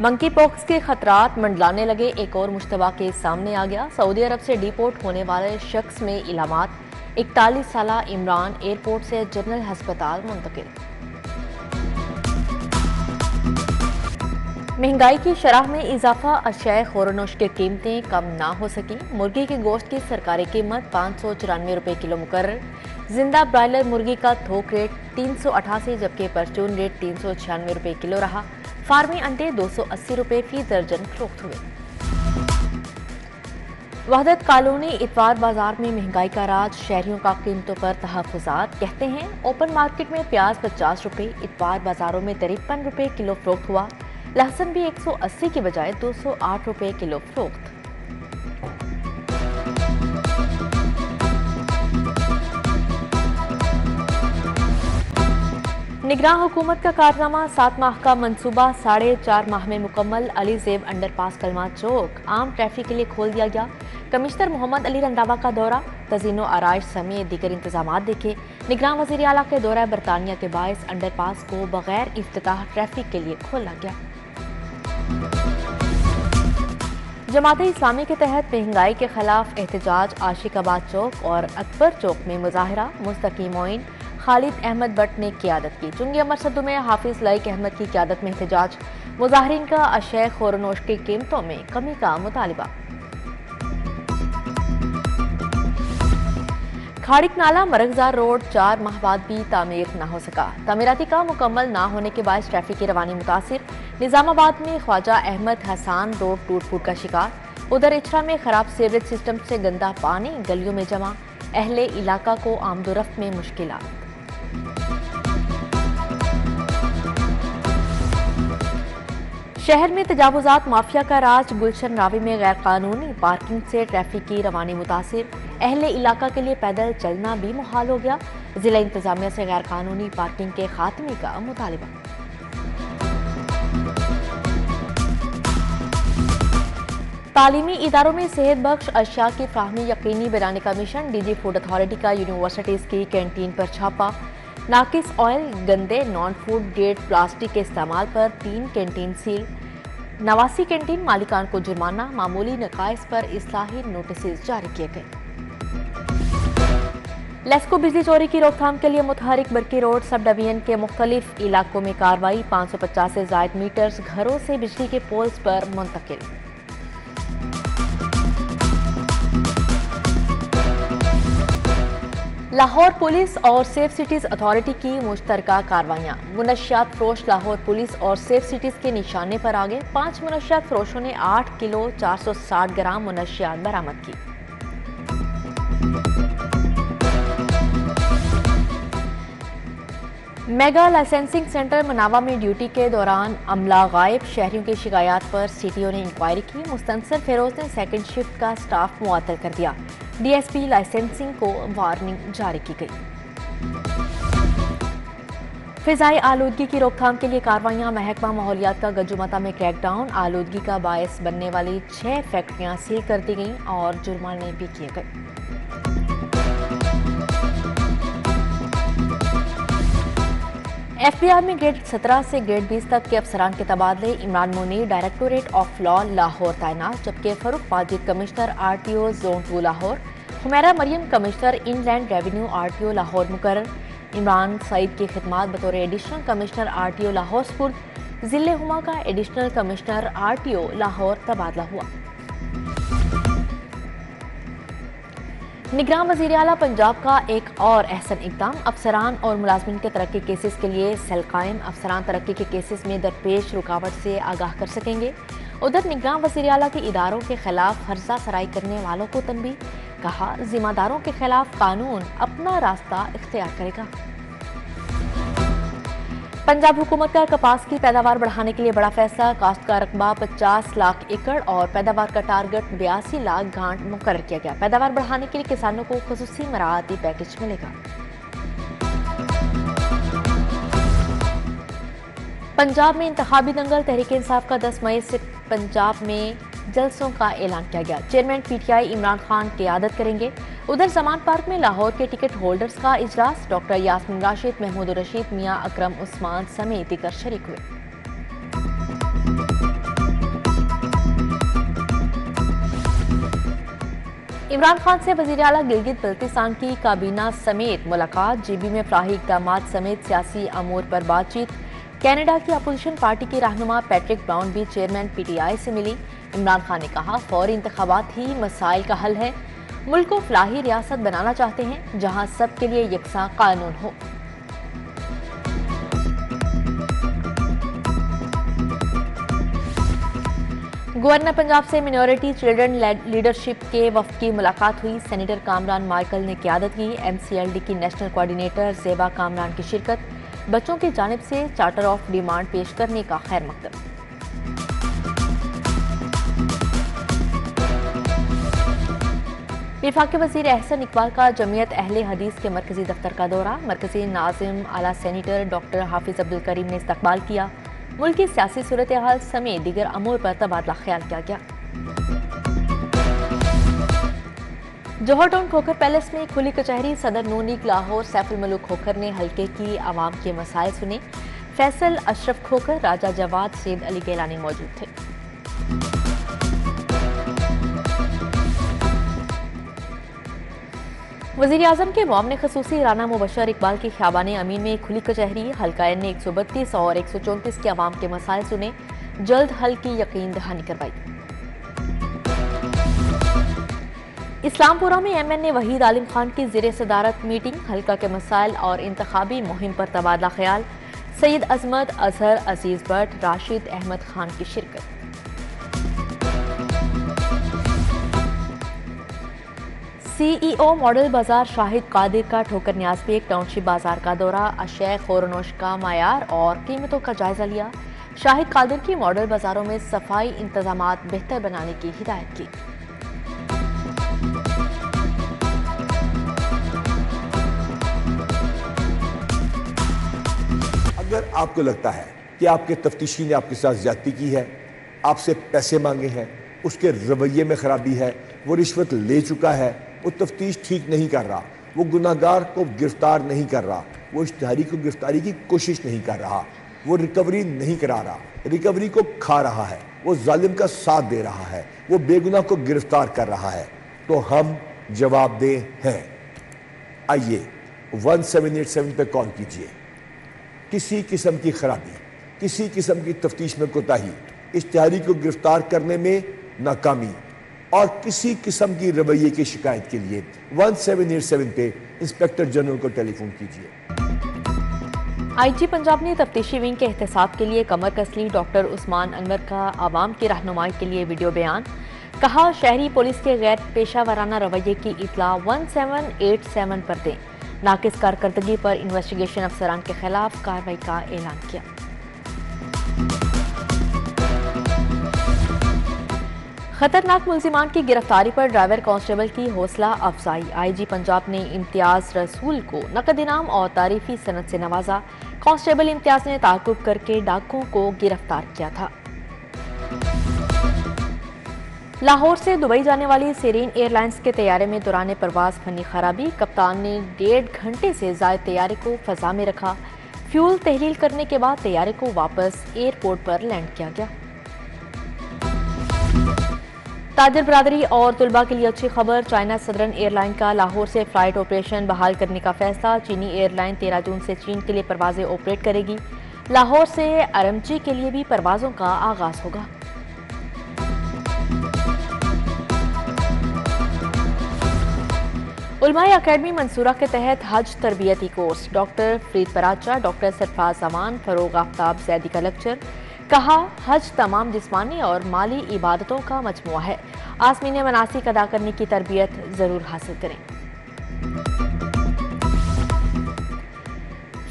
Monkey pox के खतरात मंडलाने लगे। एक और मुश्तबा केस सामने आ गया। सऊदी अरब से डिपोर्ट होने वाले शख्स में इलामात। 41 साला इमरान एयरपोर्ट से जनरल अस्पताल मुंतकिल। महंगाई की शरह में इजाफा। अशियाए खोरनोश की कीमतें कम ना हो सकी। मुर्गी के गोश्त की सरकारी कीमत 594 रुपये किलो मुकर्रर। जिंदा ब्रायलर मुर्गी का थोक रेट 388 जबकि परचून रेट 396 रुपये किलो रहा। फार्मी अंडे 280 रुपये फी दर्जन फरोख्त हुए। वहदत कॉलोनी इतवार बाजार में महंगाई का राज। शहरियों का कीमतों पर तहफ़्फ़ुज़ात। कहते हैं ओपन मार्केट में प्याज 50 रुपये, इतवार बाजारों में 53 रुपये किलो फरोख्त हुआ। लहसुन भी 180 की बजाय 208 रुपये किलो फरोख्त। निगरान हुकूमत का कारनामा। 7 माह का मंसूबा 4.5 माह में मुकम्मल। अली जेब अंडरपास कलमा चौक आम ट्रैफिक के लिए खोल दिया गया। कमिश्नर मोहम्मद अली रंधावा का दौरा। तज़ीनो आराइश समेत दीगर इंतजाम देखे। निगरान वज़ीर आला के दौरा बरतानिया के बायस अंडरपास को बगैर इफ्तिताह ट्रैफिक के लिए खोला गया। जमात इस्लामी के तहत महंगाई के खिलाफ एहतजाज। आशिकाबाद चौक और अकबर चौक में मुजाहरा। मुस्तकी मोइन खालिद अहमद भट्ट ने क़ियादत की। चुंगी अमर सद्दू में हाफिज लाइक अहमद की क़ियादत में एहतजाज। मुजाहरीन का अशय खोरनोश की कीमतों में कमी का मुतालिबा। खाड़िक नाला मरगजार रोड 4 माह बाद भी तामीर न हो सका। तामीराती काम मुकम्मल न होने के बायस ट्रैफिक की रवानी मुतासिर। निजामाबाद में ख्वाजा अहमद हसान रोड टूट फूट का शिकार। उधर इछरा में खराब सीवरेज सिस्टम से गंदा पानी गलियों में जमा। अहले इलाका को आमदोरफ्त में मुश्किलात। शहर में तजावुजात माफिया का राज। गुलशन रावी में गैर कानूनी पार्किंग से ट्रैफिक की रवानी मुतासिर। अहले इलाका के लिए पैदल चलना भी मुहाल हो गया। जिला इंतजामिया से गैर कानूनी पार्किंग के खात्मे का मुतालिबा। तालीमी इदारों में सेहत बख्श अशिया की फ्राहमी यकीनी बनाने का मिशन। डीजी फूड अथॉरिटी का यूनिवर्सिटीज की कैंटीन पर छापा। नाकिस ऑयल, गंदे नॉन फूड ग्रेड प्लास्टिक के इस्तेमाल पर 3 कैंटीन सील। 89 कैंटीन मालिकान को जुर्माना। मामूली नकाइस पर इस्लाही नोटिस जारी किए गए। लेस्को बिजली चोरी की रोकथाम के लिए मुतहरिक बरकी रोड सब डिवीजन के मुख्तलिफ इलाकों में कार्रवाई। 550 से जायद मीटर्स घरों से बिजली के पोल्स पर मुंतकिल। लाहौर पुलिस और सेफ सिटीज अथॉरिटी की मुश्तरका कार्रवाइयां। मुनशियात फरोश लाहौर पुलिस और सेफ सिटीज के निशाने पर आ गए। 5 मुनशियात फरोशों ने 8 किलो 460 ग्राम मुनशियात बरामद की। मेगा लाइसेंसिंग सेंटर मनावा में ड्यूटी के दौरान अमला गायब। शहरियों की शिकायत पर सीटीओ ने इंक्वायरी की। मुस्तनसर फेरोज ने सेकंड शिफ्ट का स्टाफ मुअत्तल कर दिया। डीएसपी लाइसेंसिंग को वार्निंग जारी की गई। फिजाई आलूदगी की रोकथाम के लिए कार्रवाइयां। महकमा माहौलियात का गजुमता में क्रैकडाउन। आलूदगी का बायस बनने वाली 6 फैक्ट्रियां सील कर दी गईं और जुर्माने भी किए गए। एफबीआर में ग्रेड 17 से ग्रेड 20 तक के अफसरान के तबादले। Imran Munir directorate of law Lahore तैनात, जबकि Farrukh Majid commissioner RTO zone 2 Lahore. Humaira Mariam commissioner inland revenue RTO Lahore मुकर्रर। इमरान सईद की खिदमात बतौर एडिशनल कमिश्नर आरटीओ लाहौर स्पुर्द। जिले हुमा का एडिशनल कमिश्नर आरटीओ लाहौर तबादला हुआ। निगरान वज़ीर आला पंजाब का एक और अहसन इक़दाम। अफसरान और मुलाजमिन के तरक्की केसेस के लिए सेल कायम। अफसरान तरक्की के केसेस में दरपेश रुकावट से आगाह कर सकेंगे। उधर निगरान वज़ीर आला के इदारों के खिलाफ हर्जा सराई करने वालों को तंबीह। कहा जिम्मेदारों के खिलाफ कानून अपना रास्ता इख्तियार करेगा। पंजाब हुकूमत का कपास की पैदावार बढ़ाने के लिए बड़ा फैसला। काश्त का रकबा 50 लाख एकड़ और पैदावार का टारगेट 82 लाख गांठ मुकर्रर किया गया। पैदावार बढ़ाने के लिए किसानों को खुसूसी मराहती पैकेज मिलेगा। पंजाब में इंतखाबी दंगल। तहरीक इंसाफ का 10 मई से पंजाब में जलसों का ऐलान किया गया। चेयरमैन पीटीआई इमरान खान क़ियादत करेंगे। उधर जमान पार्क में लाहौर के टिकट होल्डर्स का इजलास। डॉक्टर यास्मीन राशिद, महमूद रशीद, मियां अकरम उस्मान समेत दीगर शरीक हुए। इमरान खान से वज़ीर आला गिलगित बल्तिस्तान की काबीना समेत मुलाकात, जीबी में फलाही इक़दाम समेत सियासी अमूर पर बातचीत। कनाडा की अपोजिशन पार्टी के रहनुमा पैट्रिक ब्राउन भी चेयरमैन PTI से मिली। इमरान खान ने कहा, फौरी इंतखाबात ही मसाइल का हल है। मुल्क को फलाही रियासत बनाना चाहते हैं जहां सबके लिए यकसा कानून हो। गवर्नर पंजाब से मिनॉरिटी चिल्ड्रन लीडरशिप के वफ्द की मुलाकात हुई। सेनेटर कामरान माइकल ने क़यादत की। MCLD की नेशनल कोऑर्डिनेटर ज़ेबा कामरान की शिरकत। बच्चों की जानिब से चार्टर ऑफ डिमांड पेश करने का खैर मकदम। वफाकी वज़ीर एहसन इकबाल का जमीयत अहले हदीस के मरकजी दफ्तर का दौरा। मरकजी नाज़िम आला सेनेटर डॉक्टर हाफिज अब्दुल करीम ने इस्तकबाल किया। मुल्क की सियासी सूरत हाल समेत दीगर अमूर पर तबादला ख्याल किया गया। जौहर टाउन खोखर पैलेस में खुली कचहरी। सदर नून लीग लाहौर सैफुल मलूक खोखर ने हल्के की आवाम के मसाइल सुने। फैसल अशरफ खोखर, राजा जवाद, सैयद अली गैलानी मौजूद थे। वज़ीर आज़म के मुआवने खसूसी राना मुबशर इकबाल की ख़ियाबान अमीन में खुली कचहरी। हल्का N ने 132 और 134 के अवाम के मसाइल सुने। जल्द हल की यकीन दहानी करवाई। इस्लामपुरा में MNA वहीद आलिम खान की ज़ेरे सदारत मीटिंग। हल्का के मसाइल और इंतखाबी मुहिम पर तबादला ख्याल। सैयद अजमत, अजहर, अजीज भट्ट, राशिद अहमद खान की शिरकत। CEO मॉडल बाजार शाहिद कादिर का ठोकर न्याज पे एक टाउनशिप बाजार का दौरा। अशय खोरनोश का मायार और कीमतों का जायजा लिया। शाहिद कादिर की मॉडल बाजारों में सफाई इंतजामात बेहतर बनाने की हिदायत की। अगर आपको लगता है कि आपके तफ्तीशी ने आपके साथ ज्यादती की है, आपसे पैसे मांगे हैं, उसके रवैये में खराबी है, वो रिश्वत ले चुका है, वो तफ्तीश ठीक नहीं कर रहा, वो गुनाहगार को गिरफ्तार नहीं कर रहा, वो इश्तिहारी को गिरफ्तारी की कोशिश नहीं कर रहा, वो रिकवरी नहीं करा रहा, रिकवरी को खा रहा है, वो जालिम का साथ दे रहा है, वो बेगुनाह को गिरफ्तार कर रहा है, तो हम जवाबदेह हैं। आइए 1787 पे कॉल कीजिए। किसी किस्म की खराबी, किसी किस्म की तफ्तीश में कोताही, इश्तिहारी को गिरफ्तार करने में नाकामी और किसी किस्म की रवैये की शिकायत के लिए 1787 पे इंस्पेक्टर जनरल को टेलीफोन कीजिए। IG पंजाब ने तफ्तीशी विंग के एहतसाब के लिए कमर कस ली। डॉक्टर उस्मान अनवर का आवाम की रहनुमाई के लिए वीडियो बयान। कहा, शहरी पुलिस के गैर पेशा वाराना रवैये की इतला 1787 पर दें। नाकिस कारकर्दगी पर इन्वेस्टिगेशन अफसरान के खिलाफ कार्रवाई का ऐलान किया। खतरनाक मुल्जिमान की गिरफ्तारी पर ड्राइवर कांस्टेबल की हौसला अफजाई। IG पंजाब ने इम्तियाज रसूल को नकद इनाम और तारीफी सनद से नवाजा। कांस्टेबल इम्तियाज ने ताक़ुब करके डाकुओं को गिरफ्तार किया था। लाहौर से दुबई जाने वाली सेरीन एयरलाइंस के तैयारे में दौरान परवाज फनी खराबी। कप्तान ने 1.5 घंटे से ज़ायद तैयारे को फ़ज़ा में रखा। फ्यूल तहलील करने के बाद तैयारे को वापस एयरपोर्ट पर लैंड किया गया। ताजिर बरादरी और तुलबा के लिए अच्छी खबर। चाइना सदर्न एयरलाइन का लाहौर से फ्लाइट ऑपरेशन बहाल करने का फैसला। चीनी एयरलाइन 13 जून से चीन के लिए परवाजें ऑपरेट करेगी। लाहौर से RMG के लिए भी परवाजों का आगाज होगा। उलमाए अकेडमी मंसूरा के तहत हज तरबियती course. Doctor Farid Paracha, doctor Sarfaraz Aman, Farogh Aftab Zaidi का लेक्चर। कहा, हज तमाम जिस्मानी और माली इबादतों का मजमुआ है। आसमीन मनासिक अदा करने की तरबियत जरूर हासिल करें।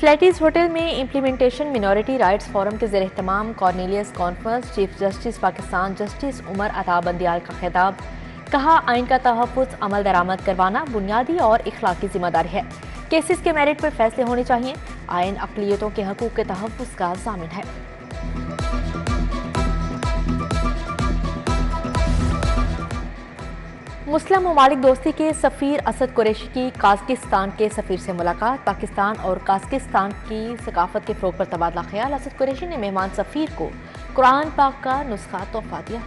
फ्लैटीज होटल में इम्प्लीमेंटेशन मिनॉरिटी राइट्स फोरम के ज़ेर एहतमाम Cornelius conference. Chief justice Pakistan justice Umar Ata Bandial का खिताब। कहा, आइन का तहफ़्फ़ुज़ अमल दरामद करवाना बुनियादी और इखलाकी जिम्मेदारी है। केसेस के मेरिट पर फैसले होने चाहिए। आइन अक़लियतों के हकूक़ के तहफ़्फ़ुज़ का ज़ामिन है। मुस्लिम ममालिक दोस्ती के सफ़ीर असद कुरैशी की काज़किस्तान के सफ़ीर से मुलाकात। पाकिस्तान और काज़किस्तान की सकाफत के फ़रोग़ पर तबादला ख्याल। असद कुरैशी ने मेहमान सफ़ीर को कुरान पाक का नुस्खा तोहफ़ा दिया।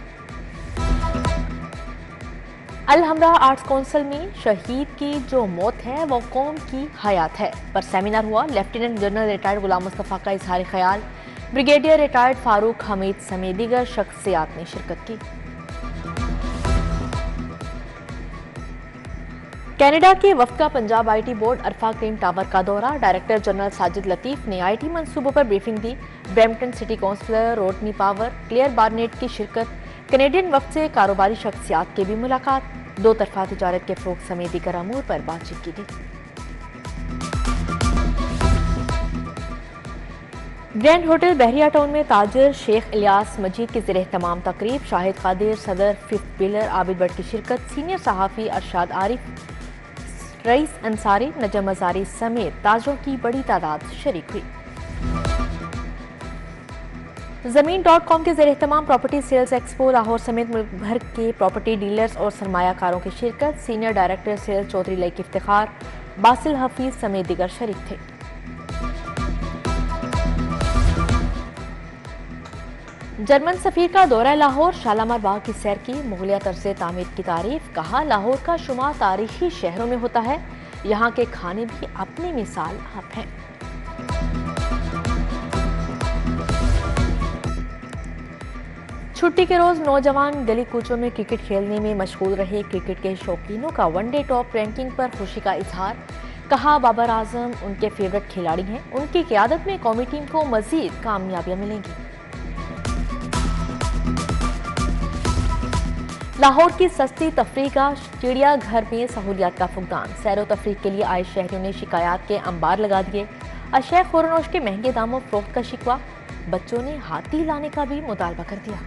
अल हमरा आर्ट्स काउंसिल में शहीद की जो मौत है वो कौम की हयात है पर सेमिनार हुआ। लेफ्टिनेंट जनरल रिटायर्ड गुलाम मुस्तफ़ा का इजहार ख्याल, ब्रिगेडियर रिटायर्ड फारूक हमीद समेत दीगर शख्सियात ने शिरकत की। कनाडा के वफ्द का Punjab IT board Arfa cream tower का दौरा। डायरेक्टर जनरल साजिद लतीफ ने IT मंसूबों पर ब्रीफिंग दी। Brampton city councillor Rodney Power, Claire Barnett की शिरकत। कनेडियन वफ्द से कारोबारी शख्सियात की भी मुलाकात। दो तरफा तिजारत के फ़रोग़ समेत दीगर अमूर पर बातचीत की गई। ग्रैंड होटल बहरिया टाउन में ताजर शेख इलियास मजीद के ज़रिए तमाम तकरीब। शाहिद कादिर, सदर, फिफ्थ पिलर आबिद भट्ट की शिरकत। सीनियर सहाफ़ी अरशाद आरिफ, रईस अंसारी, नजम अजारी समेत ताजरों की बड़ी तादाद शरीक हुई। ज़मीन.com के ज़रिए तमाम प्रॉपर्टी सेल्स एक्सपो लाहौर समेत मुल्क भर के प्रॉपर्टी डीलर्स और सरमायाकारों की शिरकत। Senior director sales Chaudhry Laeeq Iftikhar, Basil Hafeez समेत दीगर शरीक थे। जर्मन सफीर का दौरा लाहौर, शालामार बाग की सैर की। मुगलिया तर्ज तामीर की तारीफ, कहा लाहौर का शुमार तारीखी शहरों में होता है, यहाँ के खाने भी अपनी मिसाल आप हैं। छुट्टी के रोज नौजवान गली कूचों में क्रिकेट खेलने में मशगूल रहे। क्रिकेट के शौकीनों का वनडे टॉप रैंकिंग पर खुशी का इजहार, कहा बाबर आजम उनके फेवरेट खिलाड़ी हैं, उनकी क़यादत में कौमी टीम को मजीद कामयाबियां मिलेंगी। लाहौर की सस्ती तफरीह का चिड़ियाघर में सहूलियात का फुकदान। सैरो तफरीह के लिए आए शहरियों ने शिकायत के अंबार लगा दिए। अशय खुरनोश के महंगे दामों फरोख्त का शिकवा, बच्चों ने हाथी लाने का भी मुतालबा कर दिया।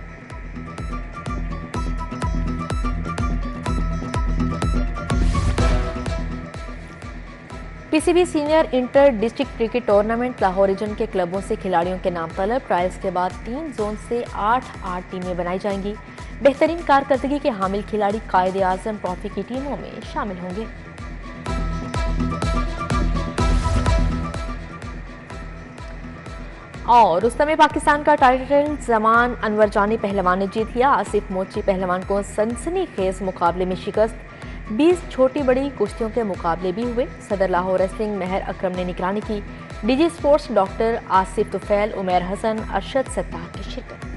PCB senior inter district cricket tournament Lahore region के क्लबों से खिलाड़ियों के नाम तलब। ट्रायल्स के बाद 3 जोन से 8 टीमें बनाई जाएंगी। बेहतरीन कारकर्दगी के हामिल खिलाड़ी कायदे आजम ट्रॉफी की टीमों में शामिल होंगे। और उस समय पाकिस्तान का टाइटल जमान अनवर जानी पहलवान ने जीत लिया। आसिफ मोची पहलवान को सनसनीखेज मुकाबले में शिकस्त। 20 छोटी बड़ी कुश्तियों के मुकाबले भी हुए। सदर लाहौर रेसलिंग महर अकरम ने निगरानी की। DG sports doctor Asif Tufail, Umair Hasan, Arshad Sattar की शिरकत।